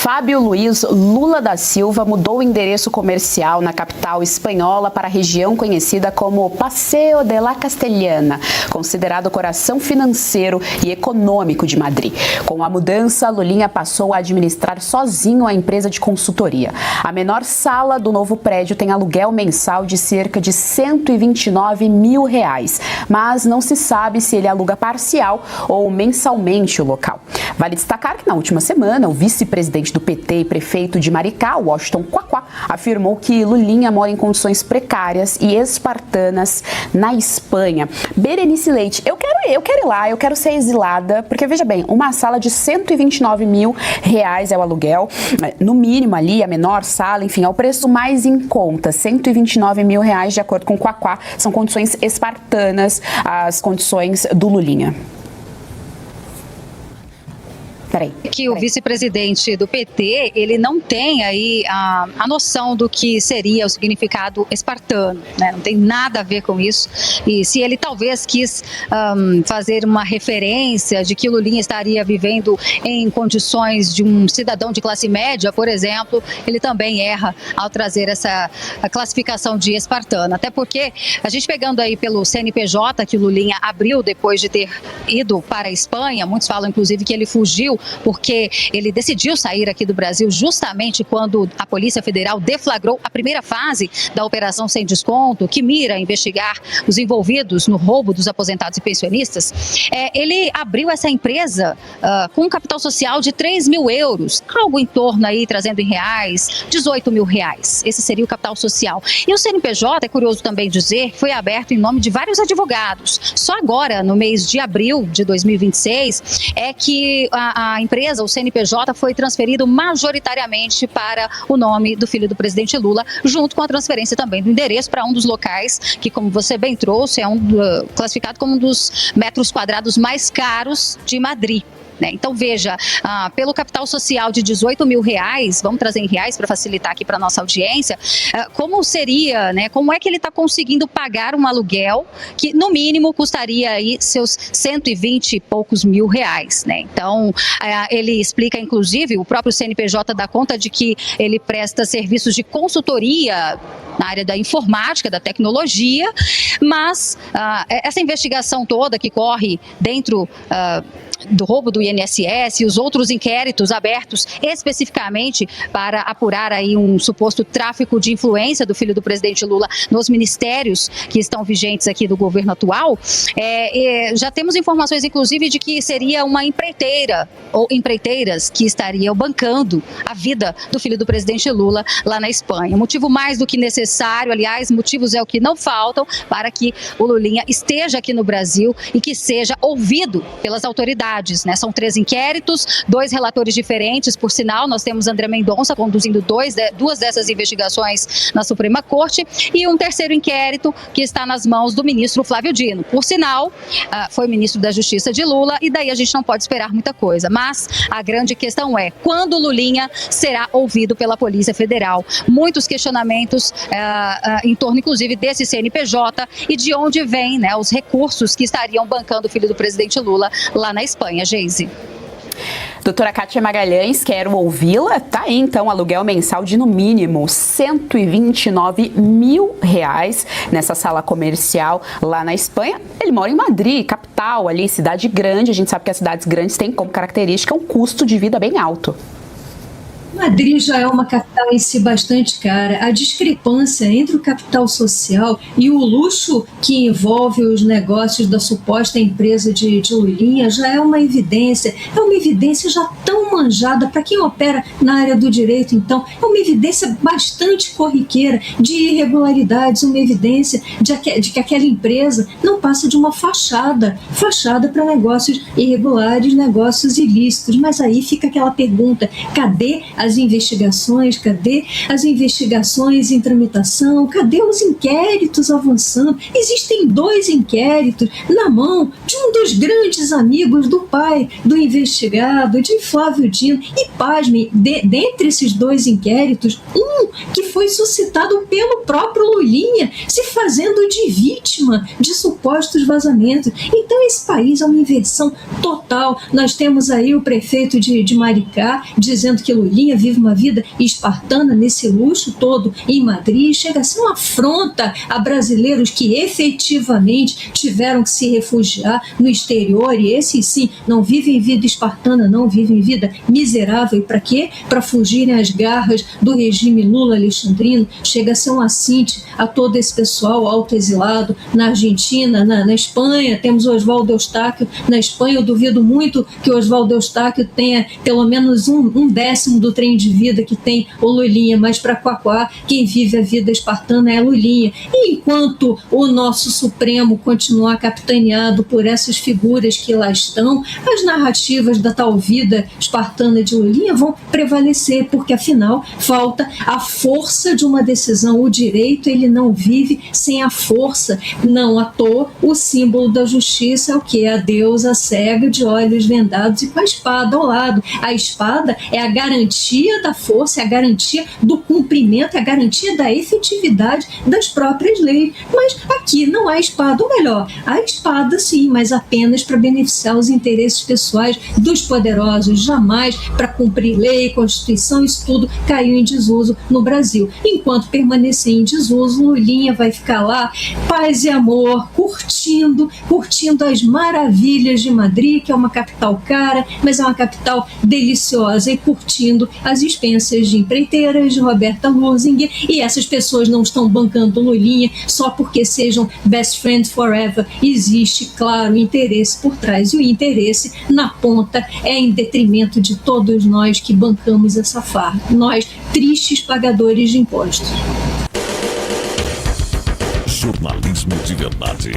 Fábio Luiz Lula da Silva mudou o endereço comercial na capital espanhola para a região conhecida como Paseo de la Castellana, considerado o coração financeiro e econômico de Madrid. Com a mudança, Lulinha passou a administrar sozinho a empresa de consultoria. A menor sala do novo prédio tem aluguel mensal de cerca de R$129 mil, mas não se sabe se ele aluga parcial ou mensalmente o local. Vale destacar que na última semana, o vice-presidente do PT e prefeito de Maricá, Washington Quaquá, afirmou que Lulinha mora em condições precárias e espartanas na Espanha. Berenice Leite, eu quero ir lá, eu quero ser exilada, porque veja bem, uma sala de R$129 mil é o aluguel, no mínimo ali, a menor sala, enfim, é o preço mais em conta, R$129 mil, de acordo com o Quaquá, são condições espartanas, as condições do Lulinha. Que o vice-presidente do PT, ele não tem aí a noção do que seria o significado espartano, né? Não tem nada a ver com isso. E se ele talvez quis fazer uma referência de que Lulinha estaria vivendo em condições de um cidadão de classe média, por exemplo, ele também erra ao trazer essa classificação de espartano. Até porque a gente pegando aí pelo CNPJ que Lulinha abriu depois de ter ido para a Espanha, muitos falam inclusive que ele fugiu porque ele decidiu sair aqui do Brasil justamente quando a Polícia Federal deflagrou a primeira fase da Operação Sem Desconto, que mira investigar os envolvidos no roubo dos aposentados e pensionistas. Ele abriu essa empresa com um capital social de 3 mil euros, algo em torno aí, trazendo em reais, 18 mil reais. Esse seria o capital social. E o CNPJ, é curioso também dizer, foi aberto em nome de vários advogados. Só agora, no mês de abril de 2026, é que a empresa, o CNPJ, foi transferido majoritariamente para o nome do filho do presidente Lula, junto com a transferência também do endereço para um dos locais que, como você bem trouxe, é classificado como um dos metros quadrados mais caros de Madrid. Então veja, pelo capital social de 18 mil reais, vamos trazer em reais para facilitar aqui para a nossa audiência, como seria, como é que ele está conseguindo pagar um aluguel que no mínimo custaria aí seus 120 e poucos mil reais, Então ele explica, inclusive, o próprio CNPJ dá conta de que ele presta serviços de consultoria na área da informática, da tecnologia, mas essa investigação toda que corre dentro do roubo do INSS e os outros inquéritos abertos especificamente para apurar aí um suposto tráfico de influência do filho do presidente Lula nos ministérios que estão vigentes aqui do governo atual, já temos informações inclusive de que seria uma empreiteira ou empreiteiras que estariam bancando a vida do filho do presidente Lula lá na Espanha. Motivo mais do que necessário, aliás, motivos é o que não faltam para que o Lulinha esteja aqui no Brasil e que seja ouvido pelas autoridades. São 3 inquéritos, 2 relatores diferentes, por sinal, nós temos André Mendonça conduzindo 2 dessas investigações na Suprema Corte e um terceiro inquérito que está nas mãos do ministro Flávio Dino. Por sinal, foi ministro da Justiça de Lula e daí a gente não pode esperar muita coisa, mas a grande questão é quando Lulinha será ouvido pela Polícia Federal. Muitos questionamentos em torno, inclusive, desse CNPJ e de onde vêm os recursos que estariam bancando o filho do presidente Lula lá na Espanha. Geise. Doutora Kátia Magalhães, quero ouvi-la. Tá aí, então, aluguel mensal de, no mínimo, R$129 mil nessa sala comercial lá na Espanha. Ele mora em Madrid, capital ali, cidade grande. A gente sabe que as cidades grandes têm como característica um custo de vida bem alto. Madrid já é uma capital em si bastante cara. A discrepância entre o capital social e o luxo que envolve os negócios da suposta empresa de Lulinha já é uma evidência. É uma evidência já tão manjada para quem opera na área do direito, então. É uma evidência bastante corriqueira de irregularidades, uma evidência de que aquela empresa não passa de uma fachada para negócios irregulares, negócios ilícitos. Mas aí fica aquela pergunta, cadê as investigações, cadê as investigações em tramitação, cadê os inquéritos avançando? Existem 2 inquéritos na mão de um dos grandes amigos do pai do investigado, de Flávio Dino, e pasmem, dentre esses 2 inquéritos, um que foi suscitado pelo próprio Lulinha, se fazendo de vítima de supostos vazamentos. Então esse país é uma inversão total. Nós temos aí o prefeito de Maricá dizendo que Lulinha Lulinha vive uma vida espartana nesse luxo todo em Madrid, chega a ser uma afronta a brasileiros que efetivamente tiveram que se refugiar no exterior, e esses sim não vivem vida espartana, não vivem vida miserável. E para quê? Para fugirem às garras do regime Lula-Alexandrino. Chega a ser um assinte a todo esse pessoal autoexilado na Argentina, na Espanha. Temos o Oswaldo Eustáquio na Espanha. Eu duvido muito que o Oswaldo Eustáquio tenha pelo menos um décimo do trem de vida que tem o Lulinha, mas para Quaquá, quem vive a vida espartana é a Lulinha. E enquanto o nosso Supremo continuar capitaneado por essas figuras que lá estão, as narrativas da tal vida espartana de Lulinha vão prevalecer, porque afinal falta a força de uma decisão. O direito, ele não vive sem a força. Não à toa, o símbolo da justiça é o que? A deusa cega de olhos vendados e com a espada ao lado. A espada é a garantia da força, é a garantia do cumprimento, é a garantia da efetividade das próprias leis. Mas aqui não há espada, ou melhor, há espada sim, mas apenas para beneficiar os interesses pessoais dos poderosos, jamais para cumprir lei, Constituição. Isso tudo caiu em desuso no Brasil. Enquanto permanecer em desuso, Lulinha vai ficar lá, paz e amor, curtindo as maravilhas de Madrid, que é uma capital cara, mas é uma capital deliciosa, e curtindo as expensas de empreiteiras, de Roberta Lusinger. E essas pessoas não estão bancando Lulinha só porque sejam best friends forever. Existe, claro, interesse por trás, e o interesse na ponta é em detrimento de todos nós que bancamos essa farra, nós, tristes pagadores de impostos. Jornalismo de verdade.